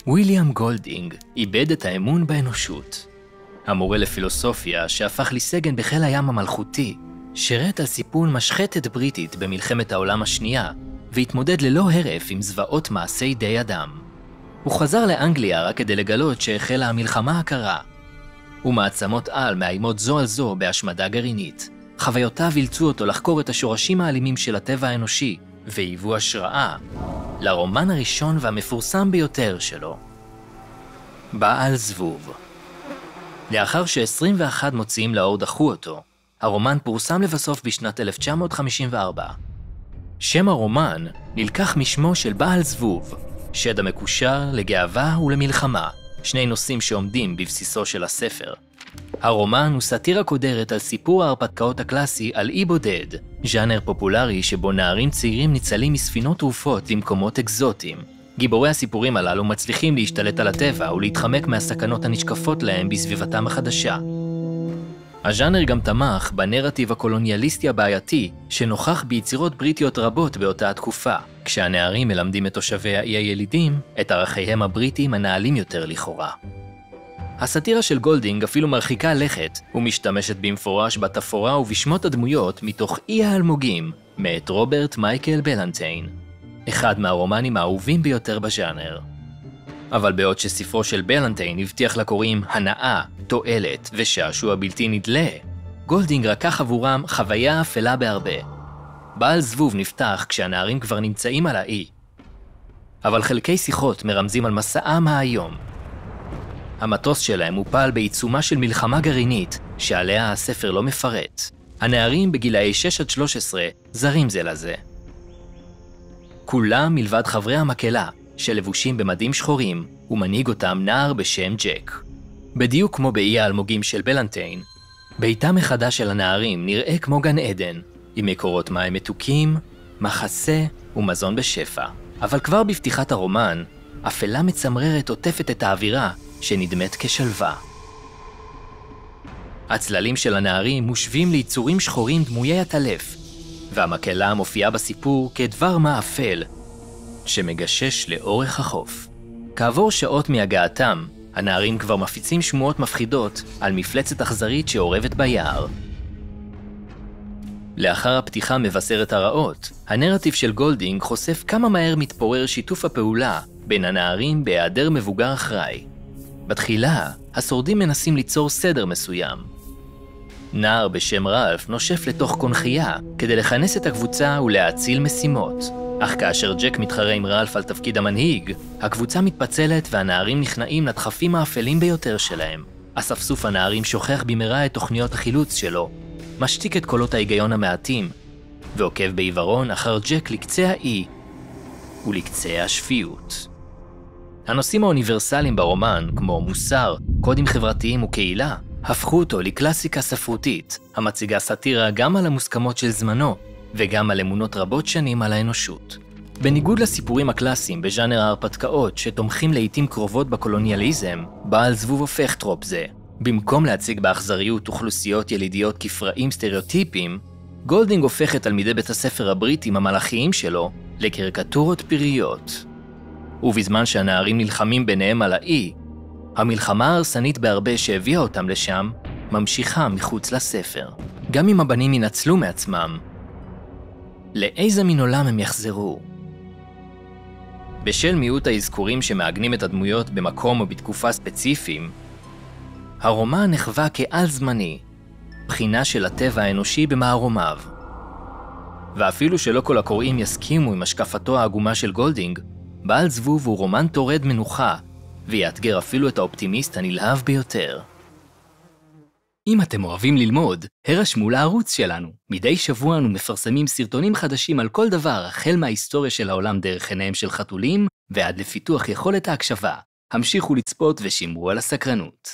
ויליאם גולדינג איבד את האמון באנושות. המורה לפילוסופיה שהפך לסגן בחיל הים המלכותי, שירת על סיפון משחטת בריטית במלחמת העולם השנייה, והתמודד ללא הרף עם זוועות מעשי די אדם. הוא חזר לאנגליה רק כדי לגלות שהחלה המלחמה הקרה. ומעצמות על מאיימות זו על זו בהשמדה גרעינית. חוויותיו אילצו אותו לחקור את השורשים האלימים של הטבע האנושי, והיוו השראה לרומן הראשון והמפורסם ביותר שלו, בעל זבוב. לאחר ש21 מוציאים לאור דחו אותו, הרומן פורסם לבסוף בשנת 1954. שם הרומן נלקח משמו של בעל זבוב, שד המקושר לגאווה ולמלחמה, שני נושאים שעומדים בבסיסו של הספר. הרומן הוא סאטירה קודרת על סיפור ההרפתקאות הקלאסי על אי בודד, ז'אנר פופולרי שבו נערים צעירים ניצלים מספינות תרופות למקומות אקזוטיים. גיבורי הסיפורים הללו מצליחים להשתלט על הטבע ולהתחמק מהסכנות הנשקפות להם בסביבתם החדשה. הז'אנר גם תמך בנרטיב הקולוניאליסטי הבעייתי שנוכח ביצירות בריטיות רבות באותה התקופה, כשהנערים מלמדים את תושבי האי הילידים את ערכיהם הבריטיים הנעלים יותר לכאורה. הסאטירה של גולדינג אפילו מרחיקה לכת ומשתמשת במפורש בתפאורה ובשמות הדמויות מתוך אי האלמוגים, מאת רוברט מייקל בלנטיין, אחד מהרומנים האהובים ביותר בז'אנר. אבל בעוד שספרו של בלנטיין הבטיח לקוראים הנאה, תועלת ושעשוע בלתי נדלה, גולדינג רקח עבורם חוויה אפלה בהרבה. בעל זבוב נפתח כשהנערים כבר נמצאים על האי, אבל חלקי שיחות מרמזים על מסעם היום. המטוס שלהם מופל בעיצומה של מלחמה גרעינית שעליה הספר לא מפרט. הנערים בגילאי 6 עד 13 זרים זה לזה. כולם מלבד חברי המקהלה שלבושים במדים שחורים, ומנהיג אותם נער בשם ג'ק. בדיוק כמו באי האלמוגים של בלנטיין, ביתם מחדש של הנערים נראה כמו גן עדן, עם מקורות מים מתוקים, מחסה ומזון בשפע. אבל כבר בפתיחת הרומן, אפלה מצמררת עוטפת את האווירה שנדמת כשלווה. הצללים של הנערים מושבים ליצורים שחורים דמויי הטלף, והמקהלה מופיעה בסיפור כדבר מה אפל, שמגשש לאורך החוף. כעבור שעות מהגעתם, הנערים כבר מפיצים שמועות מפחידות על מפלצת אכזרית שעורבת ביער. לאחר הפתיחה מבשרת הרעות, הנרטיב של גולדינג חושף כמה מהר מתפורר שיתוף הפעולה בין הנערים בהיעדר מבוגר אחראי. בתחילה, השורדים מנסים ליצור סדר מסוים. נער בשם רלף נושף לתוך קונחייה כדי לכנס את הקבוצה ולהציל משימות. אך כאשר ג'ק מתחרה עם רלף על תפקיד המנהיג, הקבוצה מתפצלת והנערים נכנעים לדחפים האפלים ביותר שלהם. אספסוף הנערים שוכח במהרה את תוכניות החילוץ שלו, משתיק את קולות ההיגיון המעטים, ועוקב בעיוורון אחר ג'ק לקצה האי ולקצה השפיות. הנושאים האוניברסליים ברומן, כמו מוסר, קודים חברתיים וקהילה, הפכו אותו לקלאסיקה ספרותית, המציגה סאטירה גם על המוסכמות של זמנו, וגם על אמונות רבות שנים על האנושות. בניגוד לסיפורים הקלאסיים בז'אנר ההרפתקאות שתומכים לעתים קרובות בקולוניאליזם, בעל זבוב הופך טרופ זה. במקום להציג באכזריות אוכלוסיות ילידיות כפראים סטריאוטיפיים, גולדינג הופך את תלמידי בית הספר הבריטים המלאכיים שלו לקריקטורות פיריות. ובזמן שהנערים נלחמים ביניהם על האי, המלחמה ההרסנית בהרבה שהביאה אותם לשם ממשיכה מחוץ לספר. גם אם הבנים ינצלו מעצמם, לאיזה מין עולם הם יחזרו? בשל מיעוט האזכורים שמעגנים את הדמויות במקום או בתקופה ספציפיים, הרומן נחווה כעל זמני, בחינה של הטבע האנושי במערומיו. ואפילו שלא כל הקוראים יסכימו עם השקפתו העגומה של גולדינג, בעל זבוב הוא רומן תורד מנוחה, ויאתגר אפילו את האופטימיסט הנלהב ביותר. אם אתם אוהבים ללמוד, הרשמו לערוץ שלנו. מדי שבוע אנו מפרסמים סרטונים חדשים על כל דבר, החל מההיסטוריה של העולם דרך עיניהם של חתולים, ועד לפיתוח יכולת ההקשבה. המשיכו לצפות ושמרו על הסקרנות.